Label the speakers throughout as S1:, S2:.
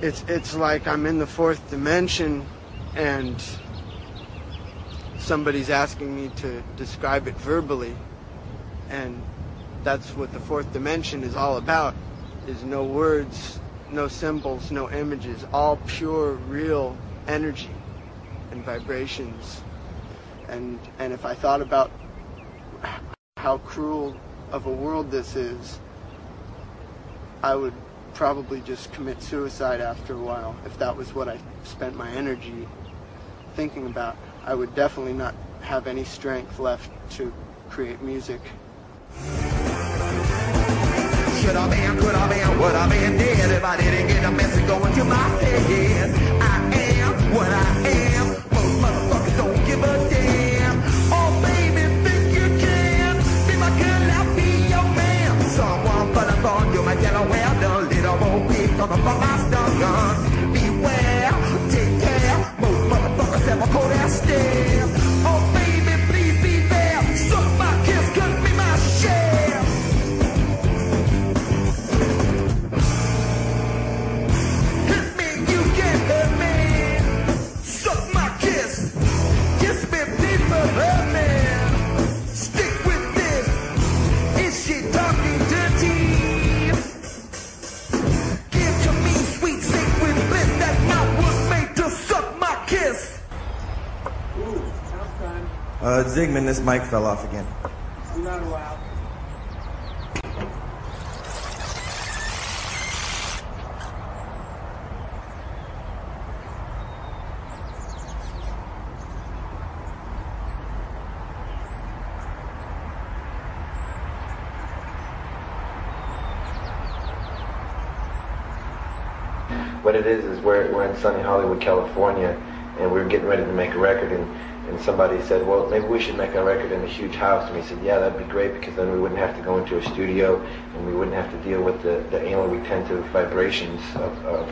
S1: it's like I'm in the fourth dimension and somebody's asking me to describe it verbally, and that's what the fourth dimension is all about, is no words, no symbols, no images, all pure, real energy and vibrations. And if I thought about how cruel of a world this is, I would probably just commit suicide after a while. If that was what I spent my energy thinking about, I would definitely not have any strength left to create music.
S2: Should I been, could I been, would I been dead if I didn't get a message going to my head? I am what I am. Most motherfuckers don't give a damn. Oh baby, think you can be my girl, I'll be your man. Someone for the phone, you might tell her well done. Little old pig from the fuck my stun gun. Beware, take care. Most motherfuckers have a cold ass stare. Oh baby, please be there. Suck my kiss, cut me my share. Hit me, you can hurt me. Suck my kiss. Kiss me, people hurt me. Stick with this. Is she talking dirty? Give to me sweet sacred bliss. That mouth was made to suck my kiss.
S3: Ooh, sounds fun.
S4: Zygmunt, this mic fell off again.
S3: You're not allowed.
S5: What it is we're in sunny Hollywood, California, and we were getting ready to make a record, and somebody said, well, maybe we should make our record in a huge house. And we said, yeah, that'd be great, because then we wouldn't have to go into a studio, and we wouldn't have to deal with the anal retentive vibrations of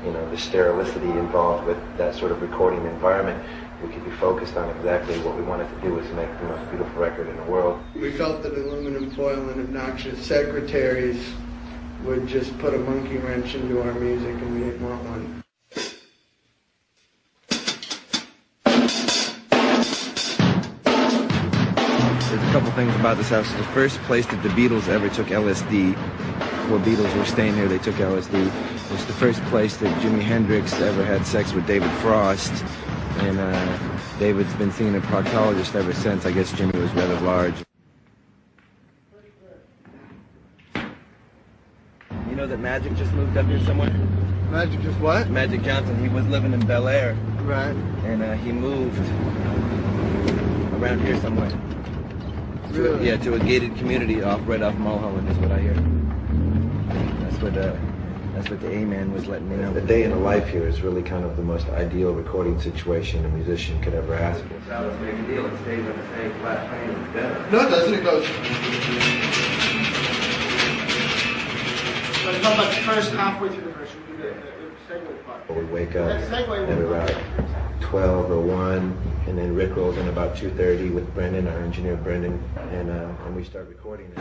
S5: you know, the sterilicity involved with that sort of recording environment. We could be focused on exactly what we wanted to do, was make the most beautiful record in the world.
S1: We felt that aluminum foil and obnoxious secretaries would just put a monkey wrench into our music, and we didn't want one.
S4: There's a couple things about this house. The first place that the Beatles ever took LSD, before Beatles were staying here, they took LSD. It was the first place that Jimi Hendrix ever had sex with David Frost, and David's been seeing a proctologist ever since. I guess Jimmy was rather large. You know that Magic just moved up here somewhere?
S1: Magic just what?
S4: Magic Johnson, he was living in Bel Air.
S1: Right.
S4: And he moved around here somewhere.
S1: Really?
S4: Yeah, to a gated community right off Mulholland is what I hear. That's what the A-man was letting me know.
S5: The day in the life here is really kind of the most ideal recording situation a musician could ever ask for.
S4: It's not a big deal. It stays on the same flat plane as better.
S1: No, it doesn't. It goes.
S3: But about the first halfway through the verse, we do the segue part.
S5: We wake up at about 12 or 1, and then Rick rolls in about 2:30 with Brendan, our engineer Brendan, and we start recording.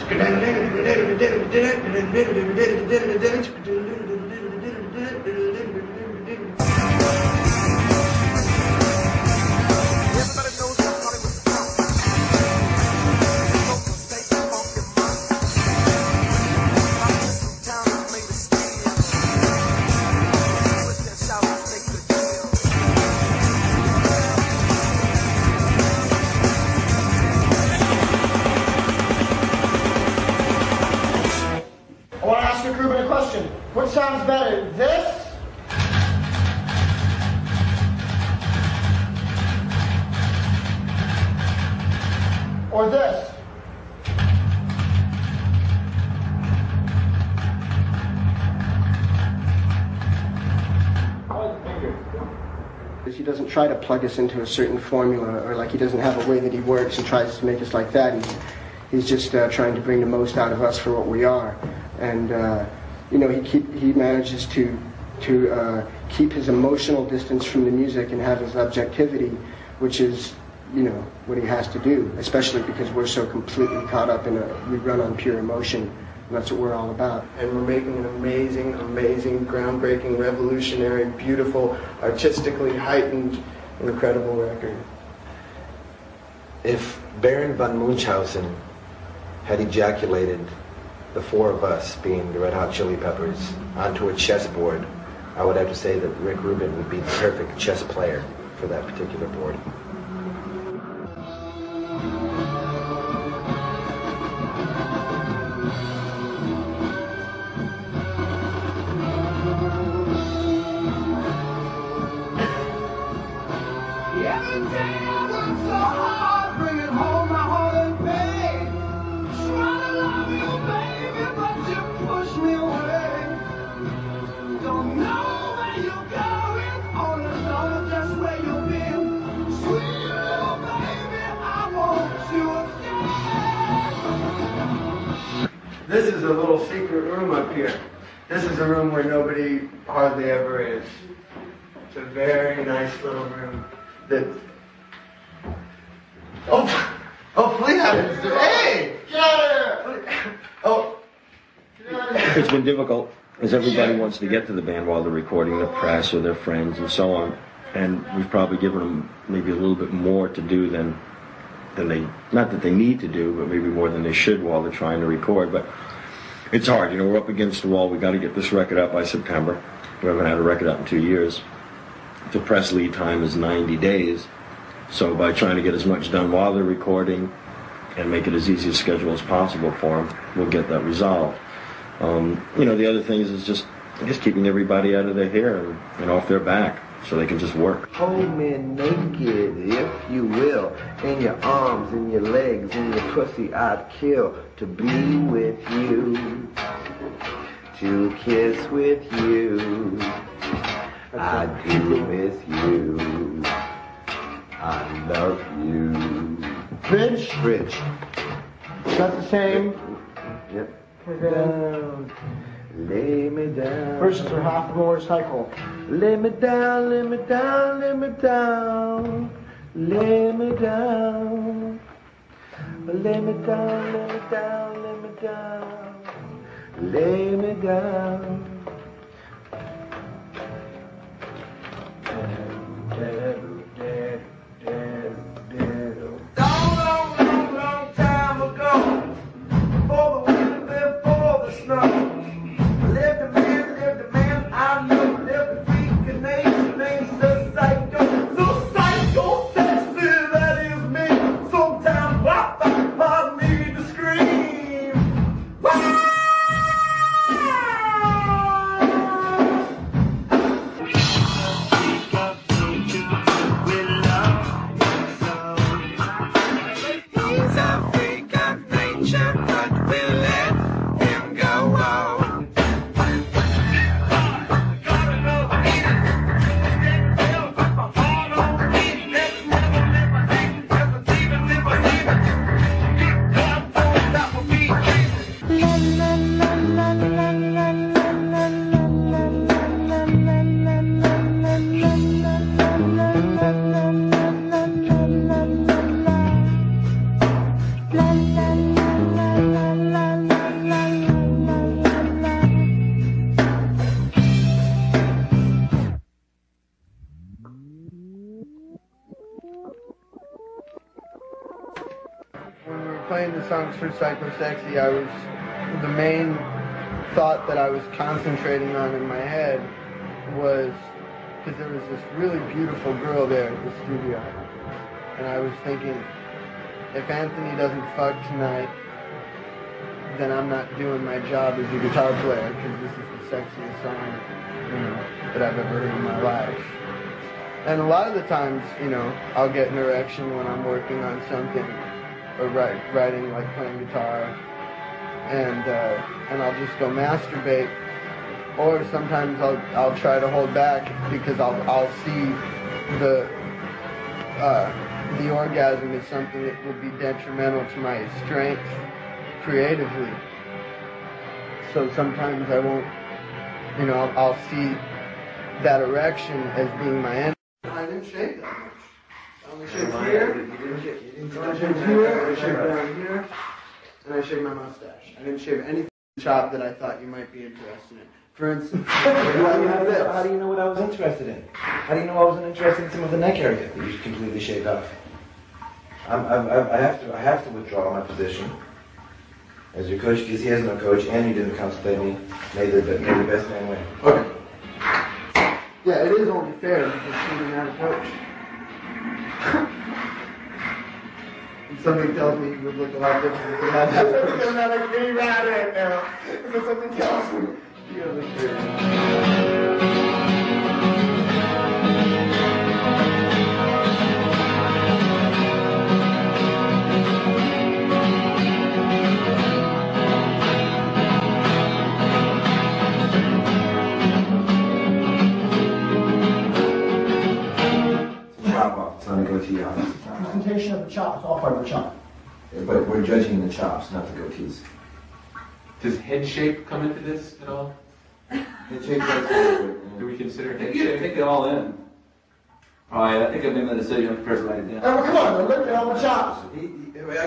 S3: What sounds better, this or this?
S1: He doesn't try to plug us into a certain formula, or like he doesn't have a way that he works and tries to make us like that. He's just trying to bring the most out of us for what we are. And you know, he manages to keep his emotional distance from the music and have his objectivity, which is, you know, what he has to do, especially because we're so completely caught up in we run on pure emotion That's what we're all about. And we're making an amazing, amazing, groundbreaking, revolutionary, beautiful, artistically heightened, incredible record.
S5: If Baron von Munchausen had ejaculated the four of us, being the Red Hot Chili Peppers, onto a chessboard, I would have to say that Rick Rubin would be the perfect chess player for that particular board.
S1: This is a little secret room up here. This is a room where nobody hardly ever is. It's a very nice little room that... Oh, please! Hey! Get out of here! Oh.
S6: It's been difficult, because everybody wants to get to the band while they're recording, the press or their friends and so on. And we've probably given them maybe a little bit more to do than they, not that they need to do, but maybe more than they should while they're trying to record. But it's hard, you know, we're up against the wall. We got to get this record out by September. We haven't had a record out in 2 years. The press lead time is 90 days. So by trying to get as much done while they're recording and make it as easy a schedule as possible for them, we'll get that resolved. You know, the other thing is just keeping everybody out of their hair and off their back, so they can just work.
S5: Hold me naked, if you will, in your arms, in your legs, in your pussy, I'd kill to be with you, to kiss with you. I do miss you, I love you.
S1: Bridge? Is that the same?
S5: Yep.
S1: Down.
S5: Lay me down.
S1: Verses are half the motorcycle.
S5: Lay me down, lay me down, lay me down. Lay me down. Lay me down, lay me down, lay me down. Lay me down. Long time ago, before the wind, before the snow, lived a man I know, lived a freak, a nation named Psycho. So psycho, sexy, that is me. Sometimes I need to scream.
S2: He's a freak of nature, but we'll let him go on.
S1: When we were playing the songs for Psycho Sexy, the main thought that I was concentrating on in my head was, because there was this really beautiful girl there at the studio, and I was thinking, if Anthony doesn't fuck tonight, then I'm not doing my job as a guitar player, because this is the sexiest song, you know, that I've ever heard in my life. And a lot of the times, you know, I'll get an erection when I'm working on something, or writing, like playing guitar, and I'll just go masturbate, or sometimes I'll try to hold back because I'll see the orgasm as something that will be detrimental to my strength creatively. So sometimes I won't, you know, I'll see that erection as being my end. I didn't shave that much. I only shaved here. I shaved here, I shaved down here, and I shaved my mustache. I didn't shave anything. chop that I thought you might be interested in. For instance,
S5: How do you know what I was interested in? How do you know I wasn't interested in some of the neck area that you completely shaved off? I have to withdraw my position as your coach because he has no coach and you didn't consultate me. May the best man win.
S1: okay. Yeah, it is only fair because you didn't have a coach. And something tells me you would look a lot different if you had that coach. I'm not a green rat right now. Because something tells me you would look great.
S5: It's on the goatee on it.
S3: Presentation of the chops, all part of the chop.
S5: But we're judging the chops, not the goatees.
S7: Does head shape come into this at all?
S5: Head shape does.
S7: Do we consider head
S8: You
S7: shape?
S8: take it all in. I think I've made my decision. I'm prepared to write it down.
S3: Oh, come on, look at all the chops.
S5: I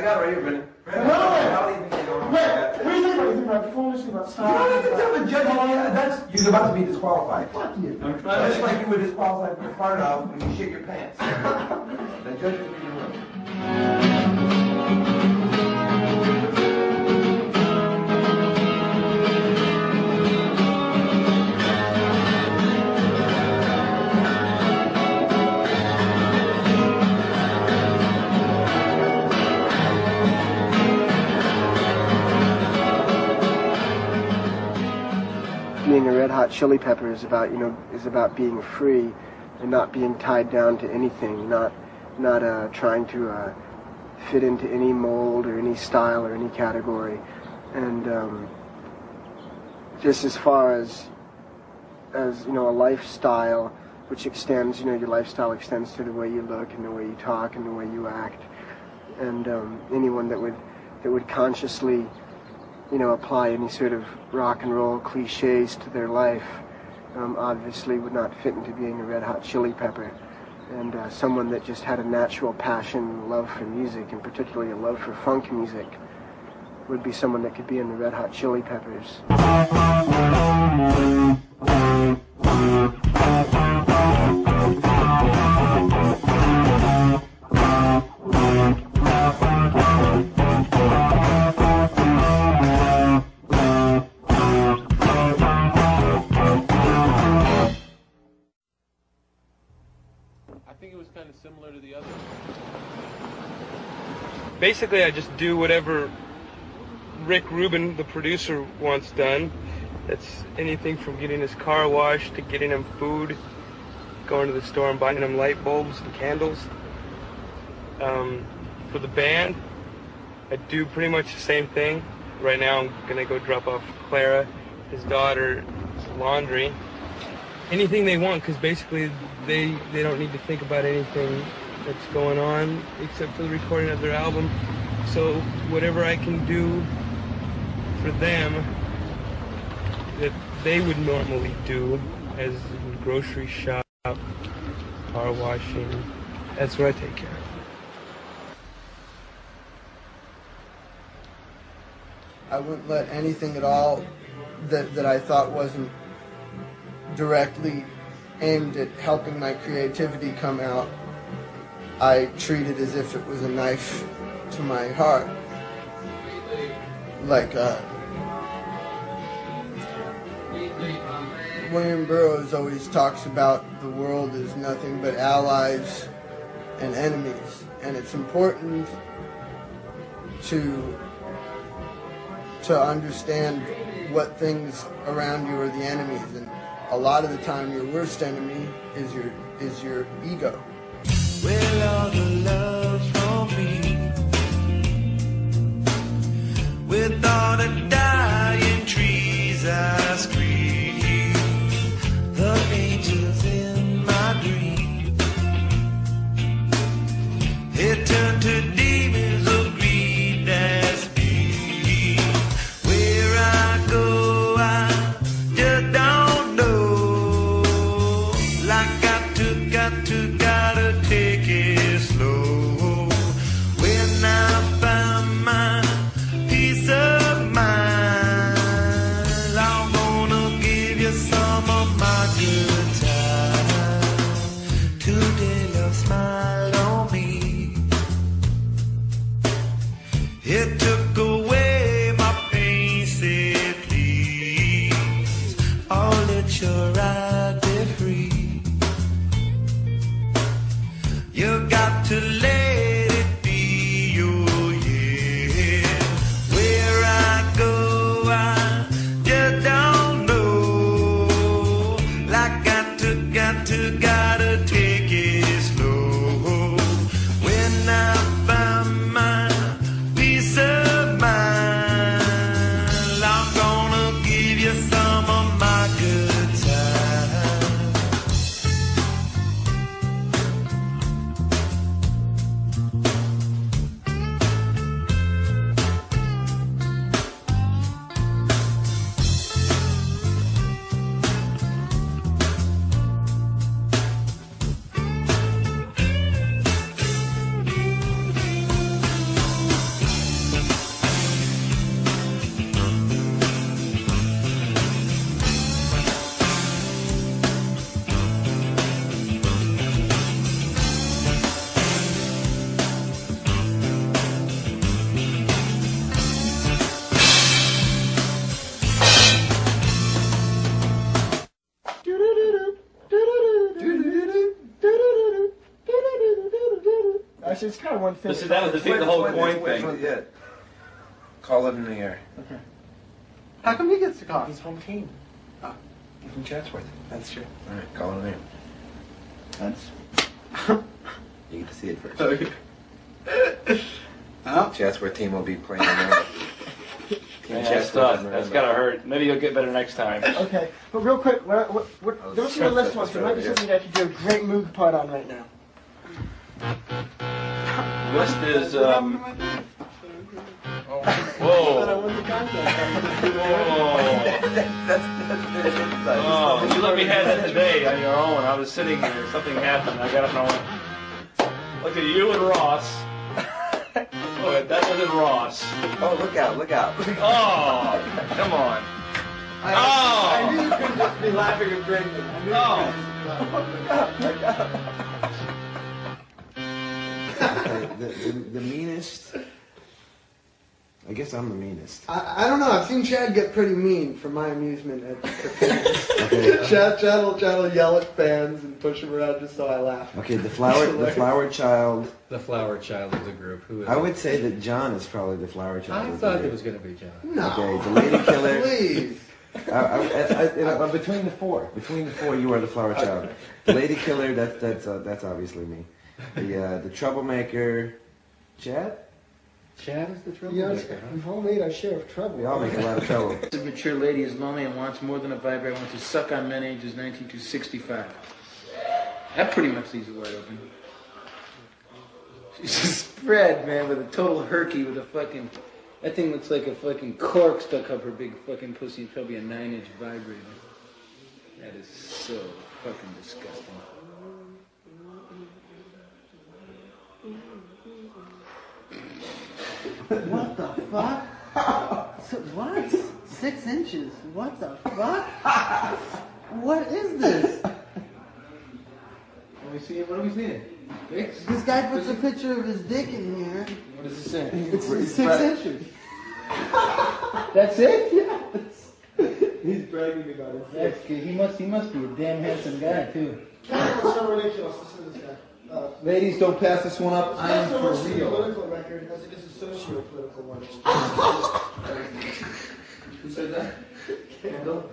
S5: got it right here, Brendan.
S3: How
S5: do you think you're going?
S3: Wait, what do you think about? You think about performance, you think about style?
S5: You don't have to tell the judge. You're about to be disqualified.
S3: Fuck you.
S8: I'm trying
S5: Just like you were disqualified from far enough when you shit your pants. The judge is in the room.
S1: Being a Red Hot Chili Pepper is about being free and not being tied down to anything, not trying to fit into any mold or any style or any category, and just as far as a lifestyle which extends, your lifestyle extends to the way you look and the way you talk and the way you act, and anyone that would consciously apply any sort of rock and roll cliches to their life obviously would not fit into being a Red Hot Chili Pepper. And someone that just had a natural passion, love for music, and particularly a love for funk music, would be someone that could be in the Red Hot Chili Peppers.
S7: I think it was kind of similar to the other.
S9: Basically, I just do whatever Rick Rubin, the producer, wants done. It's anything from getting his car washed to getting him food, going to the store and buying him light bulbs and candles. For the band, I do pretty much the same thing. Right now, I'm gonna go drop off Clara, his daughter's laundry. Anything they want, because basically they don't need to think about anything that's going on except for the recording of their album. So whatever I can do for them that they would normally do, as in grocery shop, car washing, that's what I take care of.
S1: I wouldn't let anything at all that I thought wasn't directly aimed at helping my creativity come out. I treat it as if it was a knife to my heart. Like William Burroughs always talks about the world as nothing but allies and enemies, and it's important to understand what things around you are the enemies, and a lot of the time your worst enemy is your ego.
S2: Well, all the love's from me, with all the dying trees I scream, the angels in my dream, they turn to demons of greed as me. Where I go, I just don't know. Like gotta take it slow.
S10: Actually, it's kind of 150.
S8: Listen, that was the whole coin thing.
S4: Yeah. Call it in the air.
S10: Okay.
S1: How come he gets the call?
S10: He's home team.
S1: Oh.
S10: He's from Chatsworth.
S1: That's true.
S4: All right, call it in the air.
S10: That's.
S4: You get to see it first.
S1: Okay.
S4: Chatsworth team will be playing tomorrow.
S8: Yeah, that's tough. That's gotta hurt. Maybe you'll get better next time.
S10: Okay, but real quick, there was some list ones. There might be something that you do a great moog part on right now.
S8: List is Whoa. Oh, you let me have that today on your own. I was sitting here, something happened. I got up and I went, look at you and Ross. Oh, that wasn't Ross.
S4: Oh, look out, look out.
S8: Oh, come on.
S1: I knew you couldn't just be laughing at Brendan. I knew
S4: Look out. The meanest. I guess I'm the meanest.
S1: I don't know. I've seen Chad get pretty mean for my amusement at the fans.
S4: Okay.
S1: Chad will yell at fans and push them around just so I laugh.
S4: Okay, the flower child.
S11: The flower child of the group. Who is
S4: I
S11: it?
S4: would say that John is probably the flower child.
S11: I thought it was going to be John.
S1: No.
S4: Okay, the lady killer.
S1: Please.
S4: Between the four, you are the flower child. The lady killer, that's obviously me. The troublemaker, Chad.
S11: Chad is the
S10: Yeah,
S11: troublemaker.
S10: we've all made our share of trouble.
S4: We all make a lot of trouble.
S12: A mature lady is lonely and wants more than a vibrator, wants to suck on men ages 19 to 65. That pretty much leaves it wide open. She's a spread, man, with a total herky with a fucking... That thing looks like a fucking cork stuck up her big fucking pussy and probably a 9-inch vibrator. That is so fucking disgusting.
S13: What the fuck? So, what? 6 inches? What the fuck? What is this?
S12: What are we seeing? Dicks?
S13: This guy puts a picture of his dick in here.
S12: What does it say?
S13: It's 6 inches.
S12: That's it?
S13: Yes.
S10: He's bragging about it.
S12: That's good. He must be a damn handsome guy, too.
S10: That's so ridiculous. Listen to this guy.
S12: Ladies, don't pass this one up. I am
S10: so
S12: for
S10: much a
S12: real.
S10: political record as it is a socio-political one.
S12: Who said that? Kendall?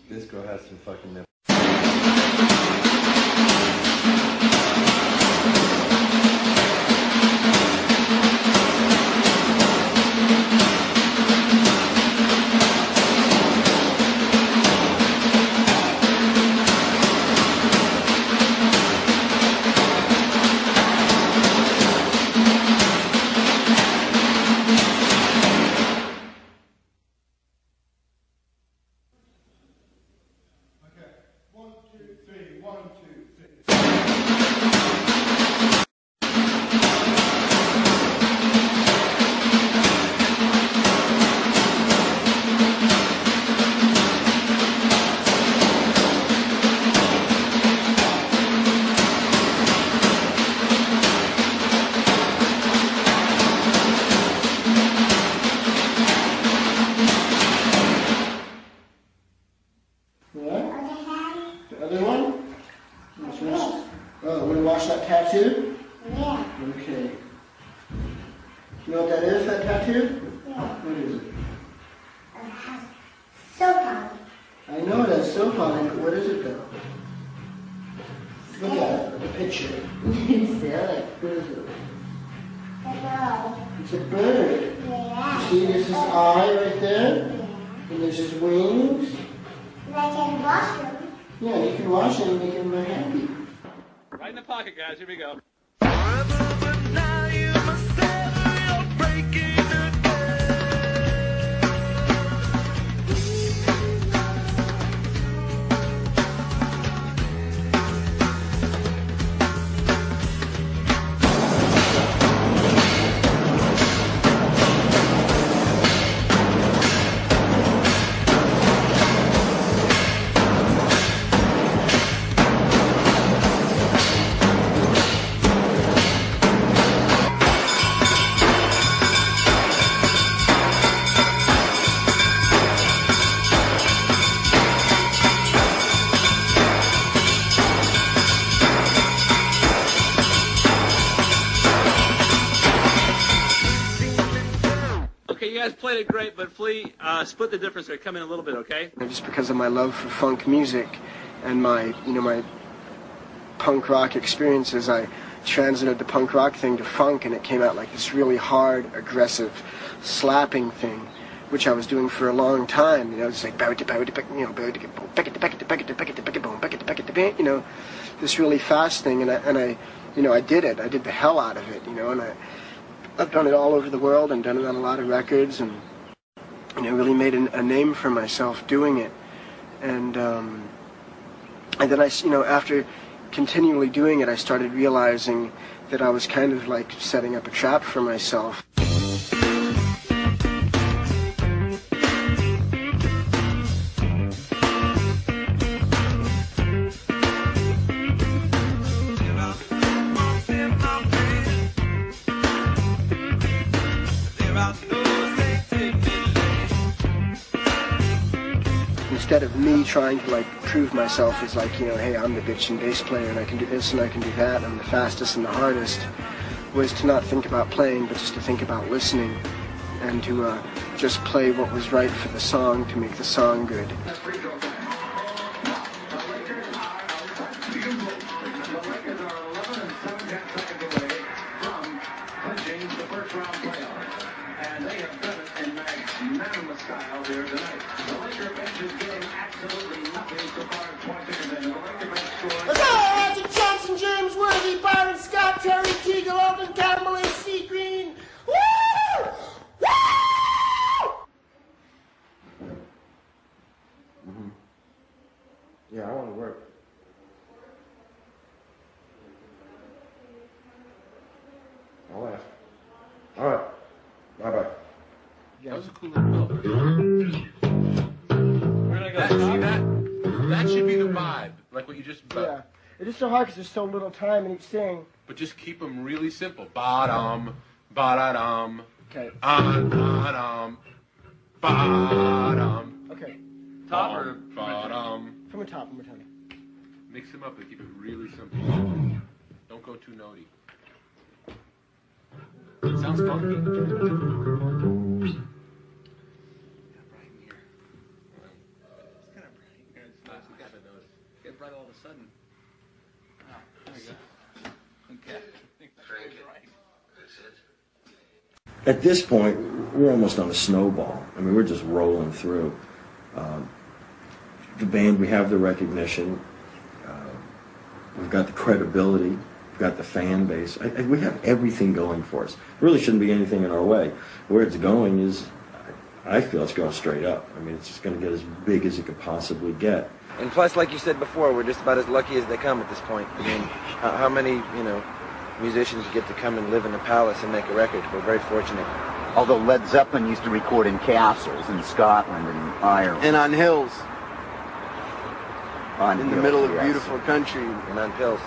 S4: This girl has some fucking nipples.
S8: Here we go. played it great, but Flea, split the difference there. Come in a little bit, okay?
S10: Just because of my love for funk music and my, my punk rock experiences, I translated the punk rock thing to funk, and it came out like this really hard, aggressive, slapping thing, which I was doing for a long time. It's like this really fast thing, and I did it. I did the hell out of it, and I've done it all over the world and done it on a lot of records, and really made a name for myself doing it. And then after continually doing it, I started realizing that I was kind of like setting up a trap for myself. Instead of me trying to like prove myself as like, hey, I'm the bitch and bass player and I can do this and I can do that and I'm the fastest and the hardest, was to not think about playing but just to think about listening and to just play what was right for the song to make the song good.
S4: Yeah, I want to work. I'll ask. All right. Bye-bye.
S7: That was a cool little build. Where did I go? See that? That should be the vibe. Like what you just...
S10: Yeah. It is so hard because there's so little time in each thing.
S7: But just keep them really simple. Ba-dum, ba-da-dum.
S10: Okay.
S7: Ba-dum, ba-dum.
S10: Okay.
S7: Top or bottom?
S10: From the top, one more time.
S7: Mix them up and keep it really simple. Don't go too notey. It sounds funky.
S12: Get bright all of a sudden. Oh, there we go. Okay.
S6: At this point, we're almost on a snowball. I mean, we're just rolling through. The band, we have the recognition. We've got the credibility. We've got the fan base. We have everything going for us. There really shouldn't be anything in our way. Where it's going is, I feel it's going straight up. I mean, it's just going to get as big as it could possibly get.
S4: And plus, like you said before, we're just about as lucky as they come at this point. I mean, how many, musicians get to come and live in the palace and make a record? We're very fortunate.
S14: Although Led Zeppelin used to record in castles in Scotland and Ireland.
S1: And on hills.
S14: In
S1: the middle of beautiful country.
S4: And on pills.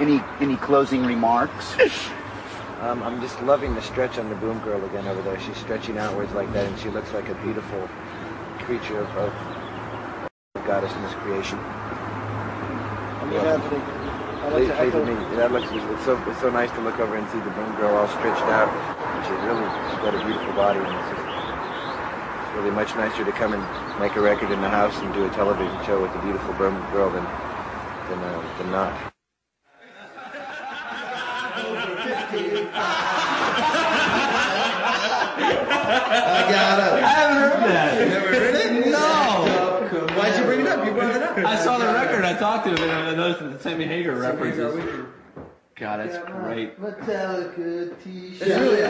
S14: Any closing remarks?
S4: I'm just loving the stretch on the boom girl again over there. She's stretching outwards like that, and she looks like a beautiful creature of goddess in this creation.
S10: I'm happening.
S4: Please with me. That looks, it's so nice to look over and see the boom girl all stretched out. She's got a beautiful body, and it's really much nicer to come and make a record in the house and do a television show with a beautiful boom girl than not.
S12: I haven't heard that.
S11: You never heard it?
S12: No. Why'd you bring it up? You brought it up.
S11: I saw the record. I talked to him, and I noticed the Sammy Hagar references. God, that's great.
S12: Metallica t-shirt.
S10: It's really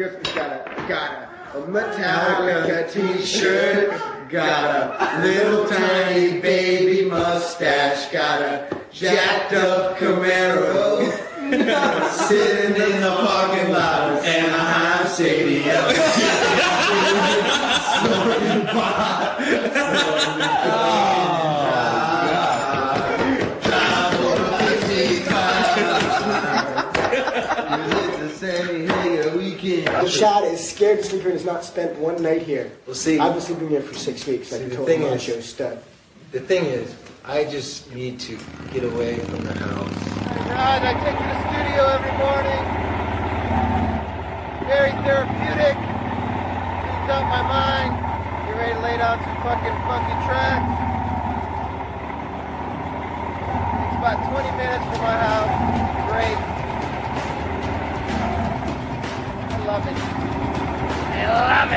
S10: it's got a Metallica t-shirt, got a little tiny baby mustache, got a jacked up Camaro, sitting in the parking lot of Anaheim Stadium. Shad is scared to sleep here and has not spent one night here.
S15: Well, see,
S10: I've been sleeping here for 6 weeks. I told him my show's stud.
S15: The thing is, I just need to get away from the house.
S10: God, I take to the studio every morning.
S1: Very therapeutic. Cleans up my mind. Get ready to lay down some fucking funky tracks. It's about 20 minutes from my house. Great. I love it. I love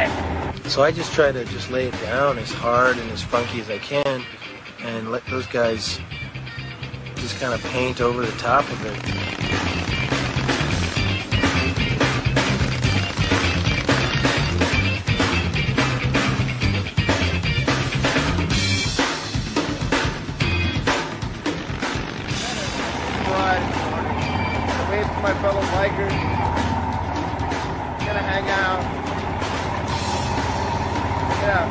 S1: it.
S16: So I just try to just lay it down as hard and as funky as I can and let those guys just kind of paint over the top of it.
S1: Wait for my fellow bikers. Gonna hang out. Yeah.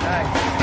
S1: Nice.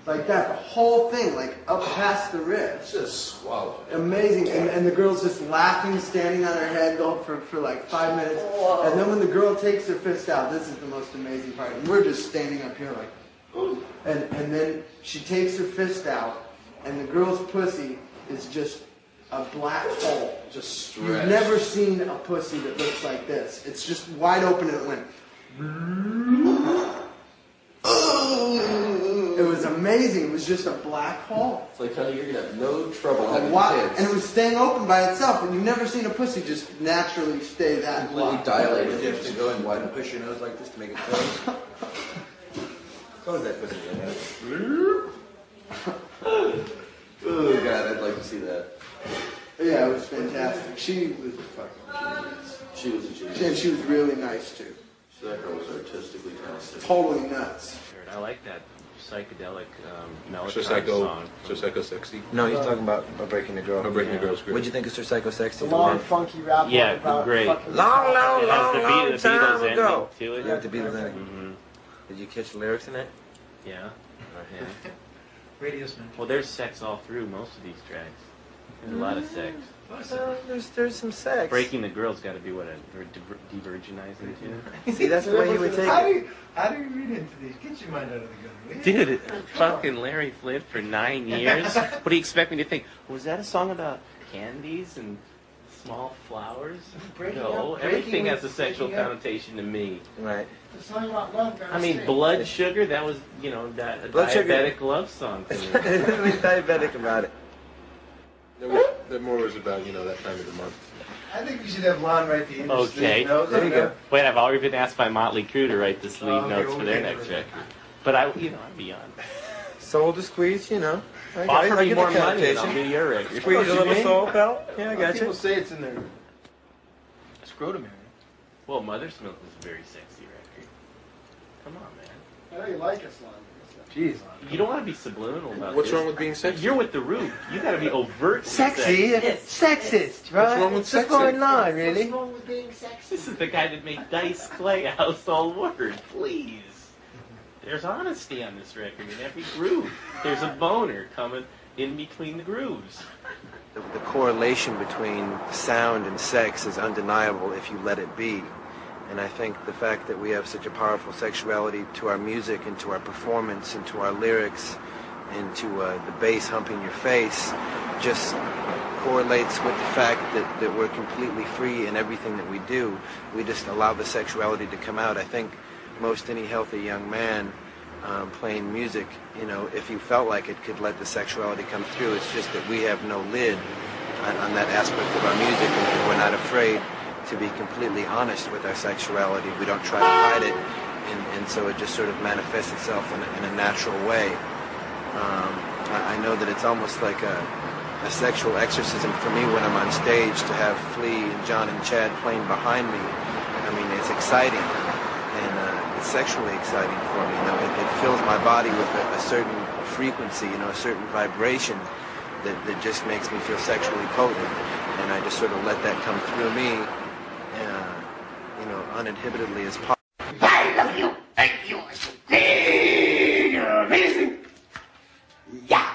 S1: Like that, the whole thing, like up past the ribs.
S7: Just swallow it.
S1: Amazing, and the girl's just laughing, standing on her head, going for like 5 minutes. And then when the girl takes her fist out, this is the most amazing part. And we're just standing up here like, and then she takes her fist out, and the girl's pussy is just a black hole.
S7: Just stretched.
S1: You've never seen a pussy that looks like this. It's just wide open, and it went. It was amazing. It was just a black hole.
S7: It's like, honey, you're going to have no trouble having
S1: Wow.
S7: kids.
S1: And it was staying open by itself, and you've never seen a pussy just naturally stay that
S7: Completely
S1: wide.
S7: dilated.
S5: You have to go and widen and push your nose like this to make it close. Close that pussy. Oh, God, I'd like to see that.
S1: Yeah, it was fantastic. She was a fucking genius.
S7: She was a genius.
S1: And she was really nice, too.
S7: That girl was artistically talented.
S1: Totally nuts.
S17: I like that psychedelic melody
S7: Sir Psycho,
S17: song.
S7: Sir Psycho Sexy.
S4: No, he's talking about Breaking the Girl.
S7: Breaking the Girl's great.
S4: What'd you think of Sir Psycho Sexy?
S1: The long, funky rap.
S17: Yeah,
S1: about
S17: great.
S1: fucking-
S4: Long
S17: It has the
S4: time
S17: Beatles ending
S4: ago.
S17: to it.
S4: Yeah, with the Beatles ending.
S17: Mm-hmm.
S4: Did you catch the lyrics in it?
S17: Yeah. Yeah.
S12: Radio Smash.
S17: Well, there's sex all through most of these tracks. There's a lot of sex.
S4: There's some sex.
S17: Breaking the Girl's got to be what a de-virginizing too.
S4: See, that's the way you would take
S12: How
S4: it.
S12: do you read into these? Get your mind out of the gun, will you?
S17: Dude, fucking Larry Flint for 9 years. What do you expect me to think? Was that a song about candies and small flowers? No, everything has a sexual connotation to me.
S4: Right.
S13: The song about love.
S17: I mean, Blood Sugar, that was, you know, that a
S4: Blood Sugar.
S17: diabetic love song to me.
S4: He's diabetic about it.
S7: That more was about, you know, that time of the month.
S12: I think we should have Lon write the industry
S17: Okay.
S12: notes.
S4: There you go.
S17: Wait, I've already been asked by Motley Crue to write the sleeve
S12: Okay,
S17: notes
S12: we'll
S17: for their
S12: get
S17: next
S12: to it.
S17: record. But I'd be on.
S4: Soul to squeeze, you know.
S17: Offer
S16: I
S17: me
S16: get
S17: more
S16: the
S17: money and I'll
S16: connotation.
S17: do your record.
S16: Squeeze a little soul, pal. Yeah, I got
S12: People
S16: you.
S12: say it's in their scrotum area.
S17: Well, Mother's Milk was a very sexy record. Come on, man.
S10: I know you like us, Lon.
S12: Jeez.
S17: You don't want to be subliminal about
S7: What's
S17: this.
S7: wrong with being sexy?
S17: You're with the Roof. You got to be overt.
S16: Sexy? Sexist, right?
S7: What's wrong with
S16: It's a fine line, really.
S10: What's wrong with being sexy?
S17: This is the guy that made Dice Clay a household word. Please. There's honesty on this record in every groove. There's a boner coming in between the grooves.
S4: The correlation between sound and sex is undeniable if you let it be. And I think the fact that we have such a powerful sexuality to our music and to our performance and to our lyrics and to the bass humping your face just correlates with the fact that we're completely free in everything that we do. We just allow the sexuality to come out. I think most any healthy young man playing music, you know, if you felt like it, could let the sexuality come through. It's just that we have no lid on that aspect of our music, and we're not afraid to be completely honest with our sexuality. We don't try to hide it, and so it just sort of manifests itself in a natural way. I know that it's almost like a sexual exorcism for me when I'm on stage to have Flea and John and Chad playing behind me. I mean, it's exciting, and it's sexually exciting for me. You know, it fills my body with a certain frequency, you know, a certain vibration that just makes me feel sexually potent, and I just sort of let that come through me, you know, uninhibitedly as possible.
S2: I love you, and you are so amazing. Yeah.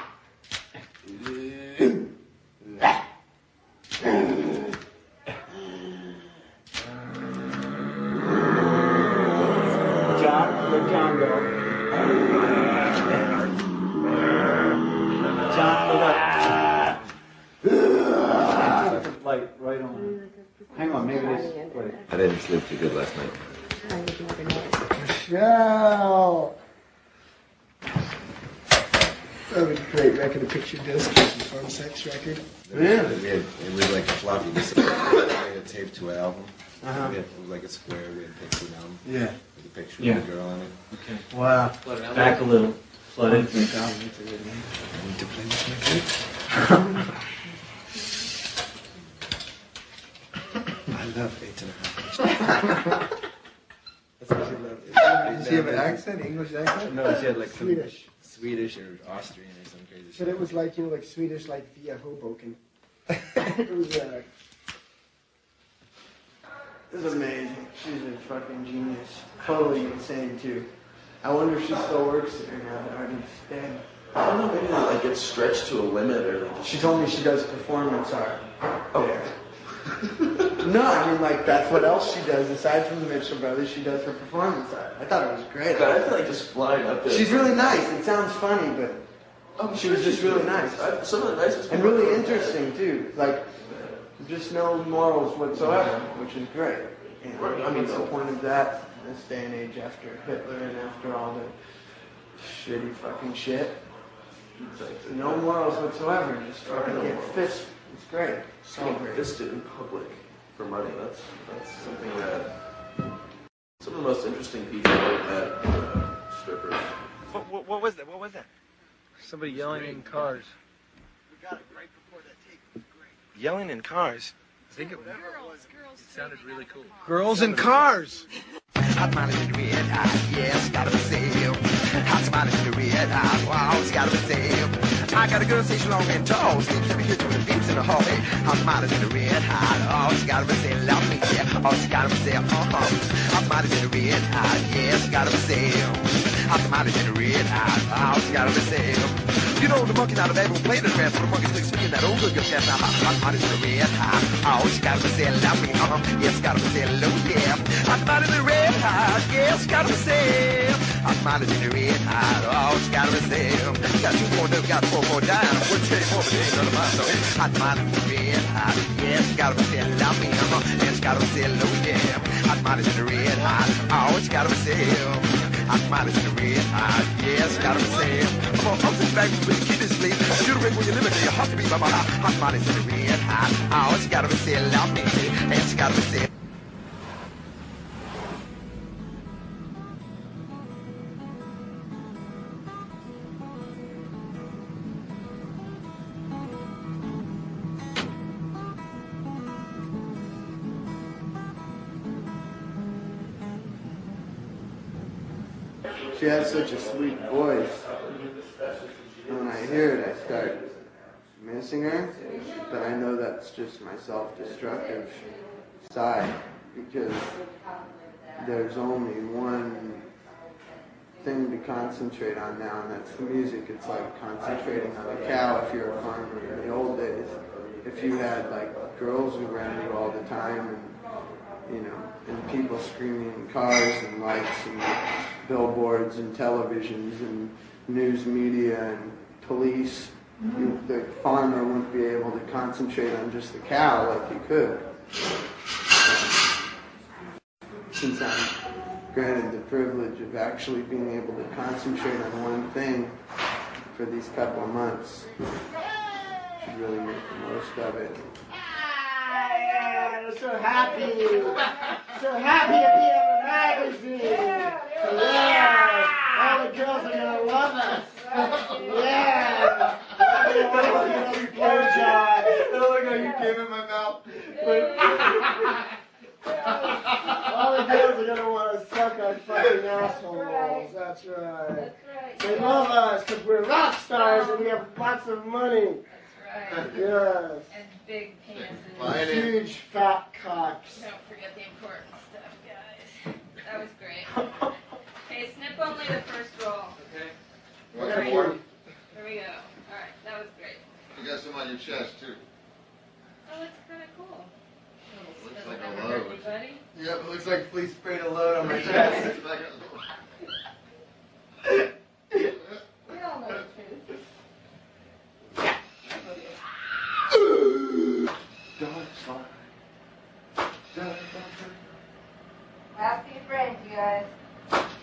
S13: John, let John go. John, look. Light right on. Hang on, maybe this. Wait.
S5: I didn't sleep too good last night.
S10: Michelle! That would be a great record, a picture disc, a fun sex record.
S5: Yeah. It was like a floppy disk. We had a tape to an album. It was like a square. We had a picture of an album.
S10: Yeah.
S5: With a picture of a girl on it.
S10: Okay. Wow.
S11: Back a little. Flood into
S10: the album. I need to play this record. I love 8.5. That's what she loved. Did she have an accent? English accent?
S4: No, she had like some
S10: Swedish
S4: or Austrian or some crazy shit.
S10: But it was like, you know, like Swedish, like via Hoboken. It was
S1: amazing. She's a fucking genius. Totally insane too. I wonder if she still works there now that Artie's dead.
S18: I don't know, maybe like gets stretched to a limit or like.
S1: She told me she does performance art there. No, I mean, like, that's what else she does. Aside from the Mitchell Brothers, she does her performance art. I thought it was great.
S18: God, I feel like just flying up there.
S1: She's really nice. It sounds funny, but she was just really nice.
S18: Some of the nicest
S1: and
S18: people
S1: really interesting, too. Like, just no morals whatsoever, which is great. You know, I mean, what's the point of that in this day and age after Hitler and after all the shitty fucking shit? No morals whatsoever. Just fucking get fist. It's great. So great.
S18: Fisted in public for money. That's something that some of the most interesting people like that strippers.
S16: What was that? What was that? Somebody yelling in cars.
S10: We got it right before that tape. It was great.
S4: Yelling in cars.
S16: I think it sounded really cool.
S10: Girls in cars.
S2: Hot mileage in the red hot, yes, gotta be saved. Hot mileage in the red hot, wow, it's gotta be saved. I got a girl say she's long and tall, sleeps every year doing beats in the hall. Hot mileage in the red hot, oh, she gotta be saved, love me, yeah, oh, she gotta be saved, Hot mileage in the red hot, yes, gotta be saved. Hot mileage in the red hot, oh, she gotta be saved. You know the monkey's not a bad one playing the rap, but the monkey's like swinging that old good girl cat. Now hot mileage in the red hot, oh, she gotta be saved, love me, yes, gotta be saved, low, yeah. Hot mileage in the red hot, yes, gotta be saved. Hot mileage in the red hot, oh, she gotta be saved. Got 2 more, got 4 more down. Wouldn't tell you more, but it ain't none of mine, so hot mileage in the red hot, yes, gotta be saved, love me, yes, gotta be saved, low, yeah. Hot mileage in the red hot, oh, she gotta be saved. Hot mileage in the red hot, yes, gotta be saved. I'm sitting back with the kid this place. You're the ring where you live, and your heart to be by my hot mileage in the red hot, oh, she gotta be saved, love me, yes, gotta be saved.
S1: She has such a sweet voice. When I hear it, I start missing her, but I know that's just my self-destructive side, because there's only one thing to concentrate on now, and that's the music. It's like concentrating on a cow if you're a farmer. In the old days, if you had like girls around you all the time, and you know, and people screaming in cars and lights and billboards and televisions and news media and police, the farmer wouldn't be able to concentrate on just the cow like he could. Since I'm granted the privilege of actually being able to concentrate on one thing for these couple of months, I should really make the most of it.
S13: I'm so happy. So happy to be on the magazine. Yeah. All the girls are going to love us. Yeah.
S1: Look how you came in my mouth.
S13: All the girls are going to want to suck our fucking assholes. That's right. They love us because we're rock stars and we have lots of money.
S19: Right.
S13: Yes.
S19: And big penises.
S13: Huge fat cocks.
S19: Don't forget the important stuff, guys. That was great. Okay, snip only the first roll.
S20: Okay.
S13: One
S19: more.
S13: more.
S19: There we go. Alright, that was great.
S20: You got some on your chest, too.
S19: Oh, that's kind of cool.
S20: Looks like a load.
S19: Everybody?
S1: Yep, it looks like police sprayed a load on my chest.
S19: We all know the truth. Ask your friends, you guys.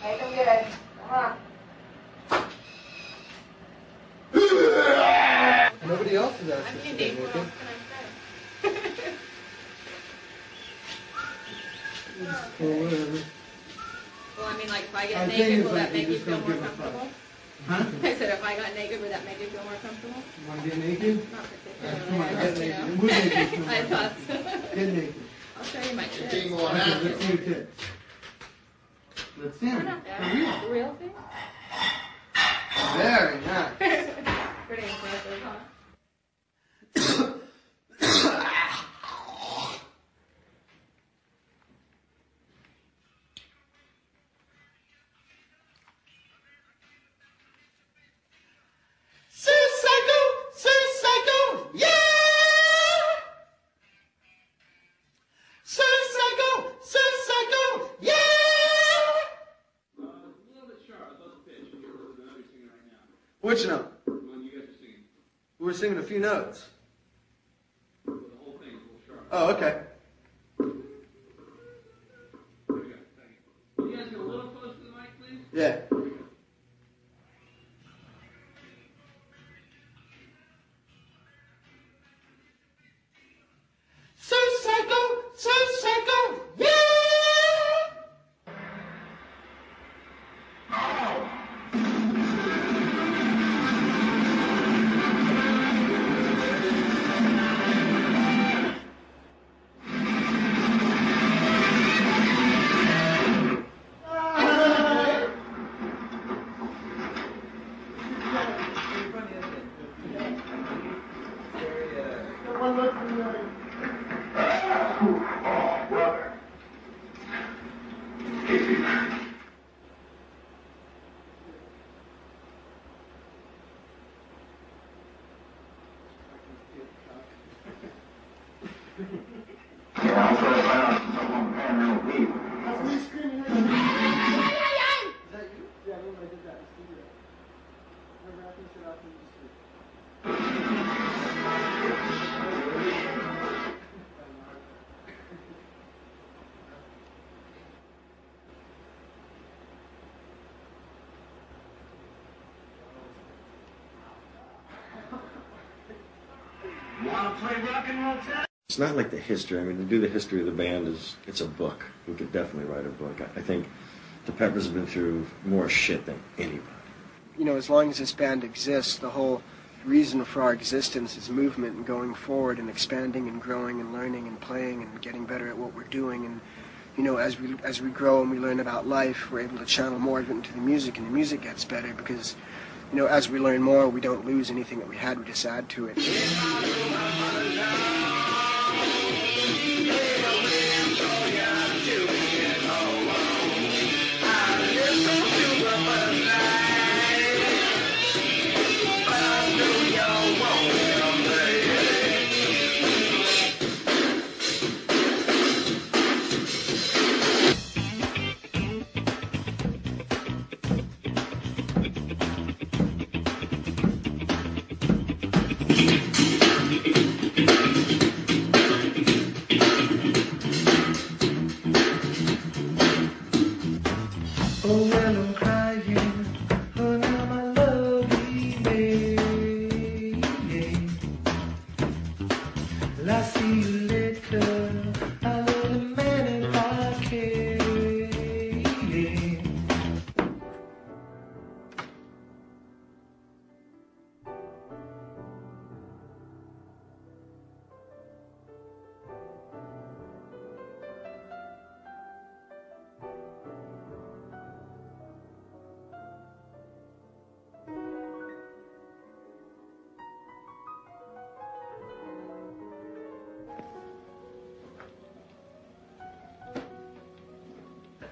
S19: Make them good. Come on.
S1: Nobody else is
S19: I'm Indy. What else can I say? Well, I mean, like, if I get naked, will that make you feel more comfortable?
S1: Huh?
S19: I said, if I got naked, would that make you feel more comfortable?
S1: You want to get naked?
S19: Not
S1: Come on,
S19: particularly.
S1: get naked. Move naked.
S19: I thought so.
S1: Get naked.
S19: I'll show you my tits.
S20: King will
S1: Okay,
S20: have
S1: let's see your tits. Let's see them.
S19: Yeah. The real thing?
S1: Very nice.
S19: Pretty impressive, huh?
S2: Yeah! Yeah!
S1: Which note?
S3: The one you guys are singing.
S1: We were singing a few notes.
S3: The whole thing is a little sharp.
S1: Oh, okay.
S3: Can you guys get a little closer to the mic, please?
S1: Yeah.
S2: So psycho, yeah!
S6: It's not like the history. I mean, to do the history of the band it's a book. We could definitely write a book. I think the Peppers have been through more shit than anybody.
S10: You know, as long as this band exists, the whole reason for our existence is movement and going forward and expanding and growing and learning and playing and getting better at what we're doing. And you know, as we grow and we learn about life, we're able to channel more of it into the music, and the music gets better because, you know, as we learn more, we don't lose anything that we had, we just add to it.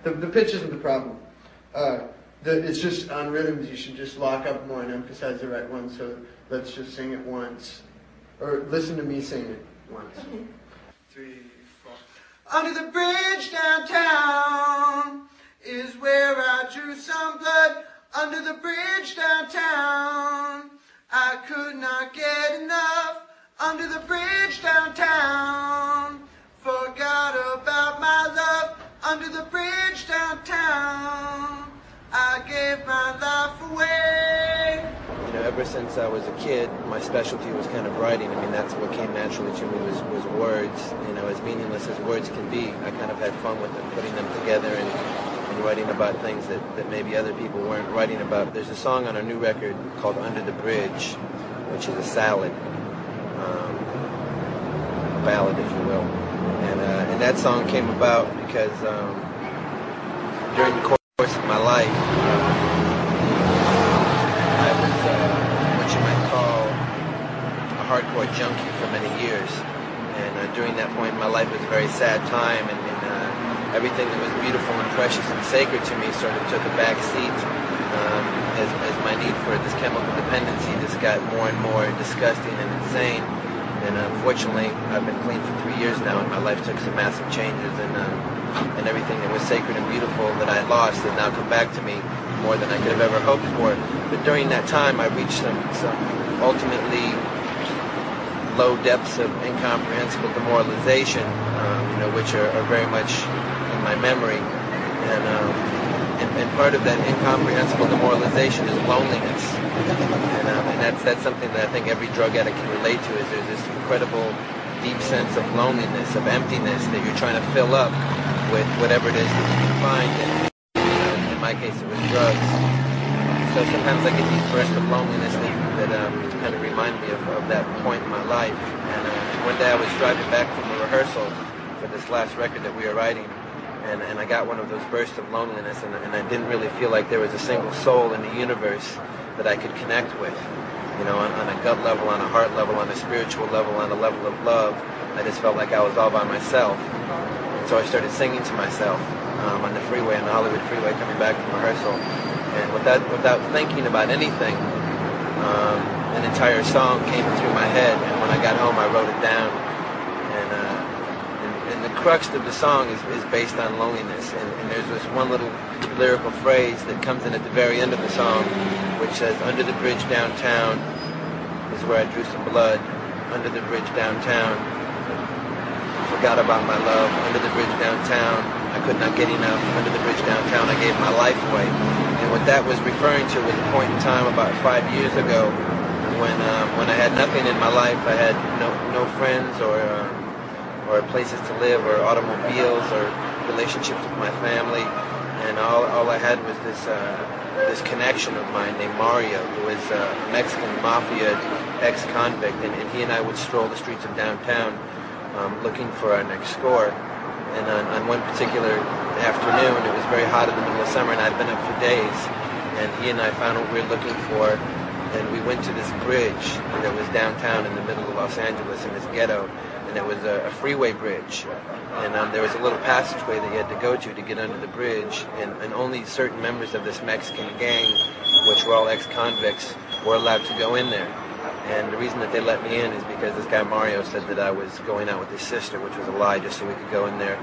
S1: The pitch isn't the problem. It's just on rhythms, you should just lock up more and emphasize the right one, so let's just sing it once. Or listen to me sing it once. 3, 4. Under the bridge downtown is where I drew some blood. Under the bridge downtown, I could not get enough. Under the bridge downtown, forgot about my love. Under the bridge downtown, I gave my life away.
S5: You know, ever since I was a kid, my specialty was kind of writing. I mean, that's what came naturally to me was words. You know, as meaningless as words can be, I kind of had fun with them, putting them together and writing about things that maybe other people weren't writing about. There's a song on our new record called Under the Bridge, which is a salad, ballad, if you will. And that song came about because during the course of my life, I was what you might call a hardcore junkie for many years. And during that point in my life, it was a very sad time, and everything that was beautiful and precious and sacred to me sort of took a back seat as my need for this chemical dependency just got more and more disgusting and insane. And unfortunately, I've been clean for 3 years now, and my life took some massive changes, and everything that was sacred and beautiful that I had lost has now come back to me more than I could have ever hoped for. But during that time, I reached some ultimately low depths of incomprehensible demoralization, which are very much in my memory. And part of that incomprehensible demoralization is loneliness. And that's something that I think every drug addict can relate to, is there's this incredible deep sense of loneliness, of emptiness that you're trying to fill up with whatever it is that you can find. And in my case, it was drugs. So sometimes I get these bursts of loneliness that kind of remind me of that point in my life. And one day I was driving back from a rehearsal for this last record that we were writing, and I got one of those bursts of loneliness, and I didn't really feel like there was a single soul in the universe that I could connect with. You know, on a gut level, on a heart level, on a spiritual level, on a level of love. I just felt like I was all by myself. And so I started singing to myself on the freeway, on the Hollywood freeway, coming back from rehearsal. And without thinking about anything, an entire song came through my head, and when I got home, I wrote it down. And the crux of the song is based on loneliness. And there's this one little lyrical phrase that comes in at the very end of the song, which says, "Under the bridge downtown is where I drew some blood. Under the bridge downtown, forgot about my love. Under the bridge downtown, I could not get enough. Under the bridge downtown, I gave my life away." And what that was referring to was a point in time about 5 years ago when I had nothing in my life. I had no friends or places to live, or automobiles, or relationships with my family, and all I had was this connection of mine named Mario, who was a Mexican mafia ex-convict, and he and I would stroll the streets of downtown looking for our next score. And on one particular afternoon, it was very hot in the middle of summer, and I'd been up for days. And he and I found what we were looking for, and we went to this bridge that was downtown in the middle of Los Angeles in this ghetto, and it was a freeway bridge. And there was a little passageway that you had to go to get under the bridge, and only certain members of this Mexican gang, which were all ex-convicts, were allowed to go in there. And the reason that they let me in is because this guy Mario said that I was going out with his sister, which was a lie, just so we could go in there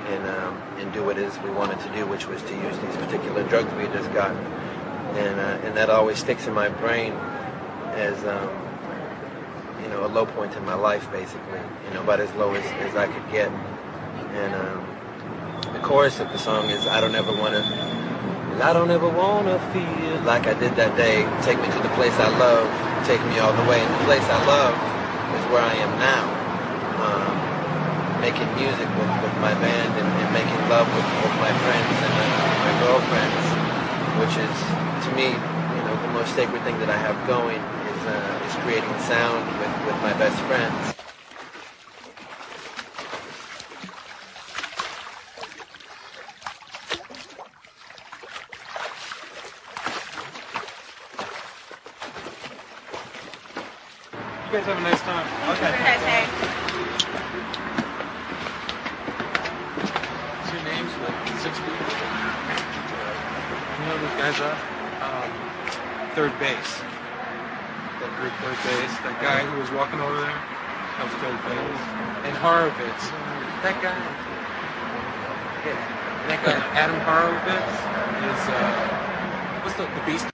S5: and do what it is we wanted to do, which was to use these particular drugs we had just gotten. And that always sticks in my brain as you know, a low point in my life, basically, you know, about as low as I could get. And the chorus of the song is, I don't ever want to feel like I did that day. Take me to the place I love, take me all the way. And the place I love is where I am now, making music with my band and making love with my friends and my girlfriends, which is, to me, you know, the most sacred thing that I have going is creating sound with my best friends.
S8: You guys have a nice time. Okay. What's your names? Like 6 people? You know who those guys are? Third base. That group, third base. That guy who was walking over there. That was third base. And Horowitz. That guy. Yeah. That guy, Adam Horowitz, is what's the beast?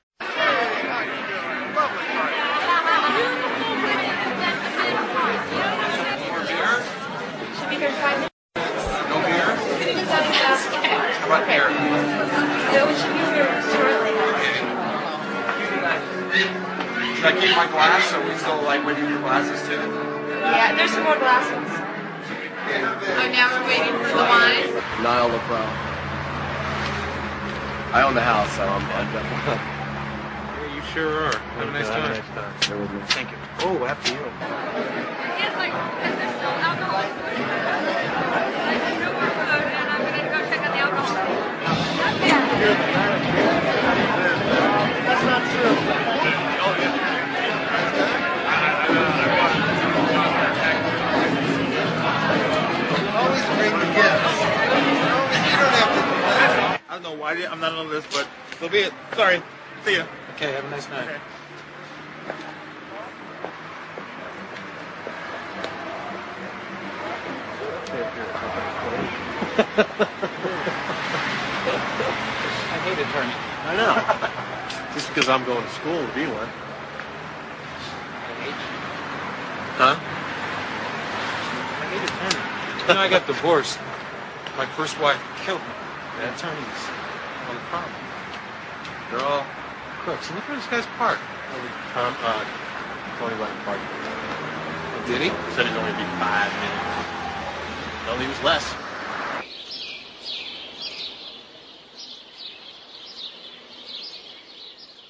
S19: No
S8: beer? How about beer?
S19: No, we should be here shortly.
S8: Should I keep my glass so we still like waiting for glasses too?
S19: Yeah, there's some more glasses. Oh, now we're waiting for the wine?
S16: Niall LaPro. I own the house, so I'm definitely.
S8: Yeah, you sure are. Have a nice time.
S16: Stay with me.
S8: Thank you.
S5: Oh, after you.
S19: It's like, because there's still alcohol. There's no more food, and I'm going to go check on the alcohol.
S13: That's not true.
S1: Always bring the gifts. You don't have to.
S8: I don't know why I'm not on this, but so be it. Sorry. See ya. Okay, have a nice night. Okay. I hate attorney.
S18: I know. Just because I'm going to school to be one.
S8: Huh? I hate attorney. You know, I got divorced. My first wife killed me. The attorneys on the farm. They're all crooks. And look where this guy's parked.
S18: Tony let him park.
S8: Did he?
S18: Said it'd only be 5 minutes. No, he was less.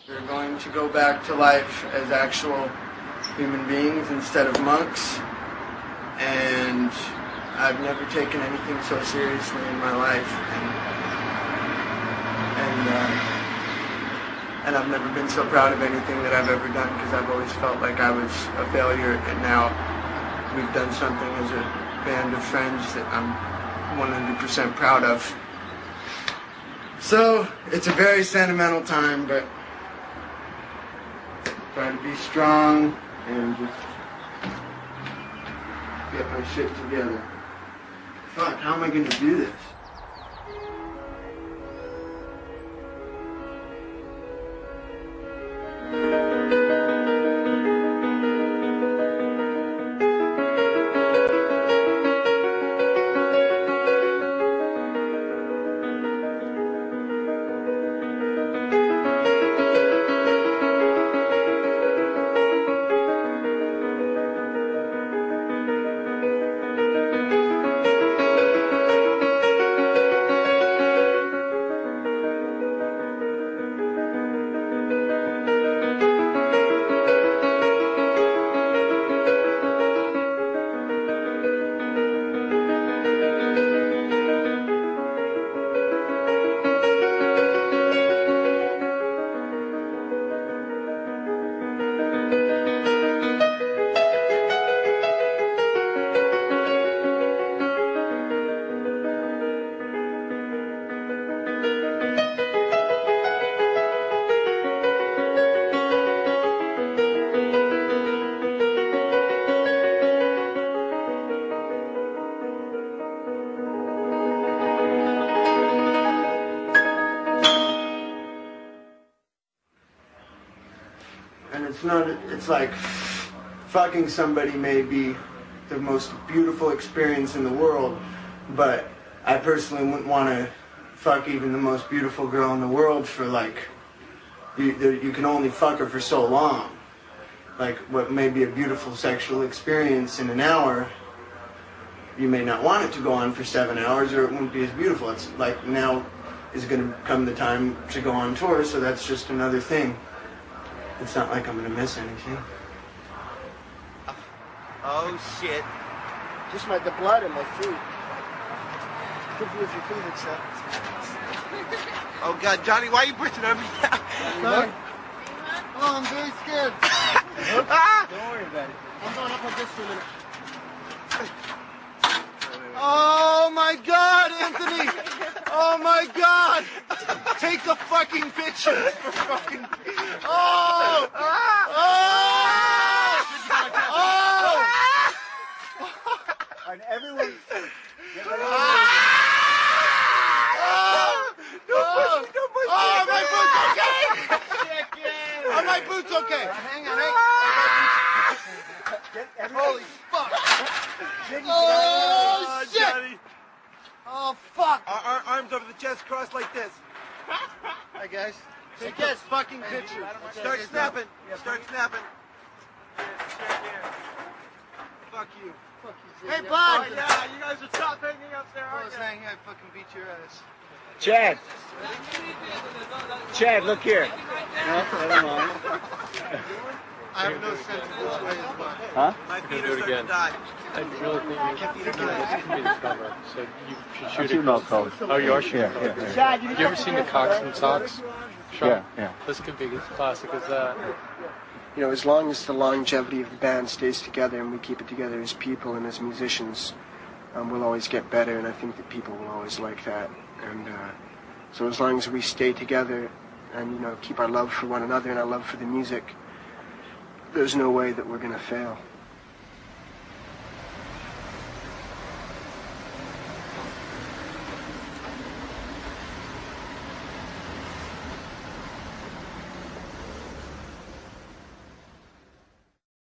S1: We're going to go back to life as actual human beings instead of monks. And I've never taken anything so seriously in my life. And I've never been so proud of anything that I've ever done, because I've always felt like I was a failure, and now we've done something as a band of friends that I'm 100% proud of. So, it's a very sentimental time, but try to be strong and just get my shit together. Fuck, how am I gonna do this? It's like fucking somebody may be the most beautiful experience in the world, but I personally wouldn't want to fuck even the most beautiful girl in the world for like, you can only fuck her for so long. Like what may be a beautiful sexual experience in an hour, you may not want it to go on for 7 hours or it won't be as beautiful. It's like now is going to come the time to go on tour, so that's just another thing. It's not like I'm going to miss anything.
S13: Oh shit. Just the blood in my feet. Could be if your feet accept.
S3: Oh God, Johnny, why are you pushing on me?
S13: Sorry. Oh, I'm very scared. Don't worry about it. I'm going up like this for a minute.
S3: Oh my God, Anthony! Oh my God! Take a fucking picture for fucking. Oh! Oh! Oh!
S13: And everyone.
S3: Oh, my boot's okay! Are my boots okay?
S13: Hang on,
S3: Holy fuck!
S13: Oh, shit!
S3: Johnny.
S13: Oh, fuck!
S3: Our arms over the chest, crossed like this.
S13: Hi, guys. Take this fucking picture.
S3: Start snapping. Start snapping. Fuck you.
S13: Fuck you,
S3: Hey, Bud! Oh, yeah, you guys are top hanging up there, aren't you?
S13: Hang here, I fucking beat your ass.
S14: Chad. Chad, look here. No, never mind.
S13: I have no sense of which way is what.
S14: Huh?
S3: My feet
S8: do
S3: are
S8: it
S3: starting
S8: again.
S3: to die.
S8: I really think this could be the cover. So you should shoot
S14: I'm shooting all colors.
S8: Oh, you are shooting
S14: Yeah,
S8: colors.
S14: yeah,
S8: Have you ever seen the Cocks and Socks show?
S14: Yeah, yeah.
S8: This could be as classic as that.
S10: You know, as long as the longevity of the band stays together and we keep it together as people and as musicians, we'll always get better, and I think that people will always like that. And so as long as we stay together and, you know, keep our love for one another and our love for the music, there's no way that we're going to fail.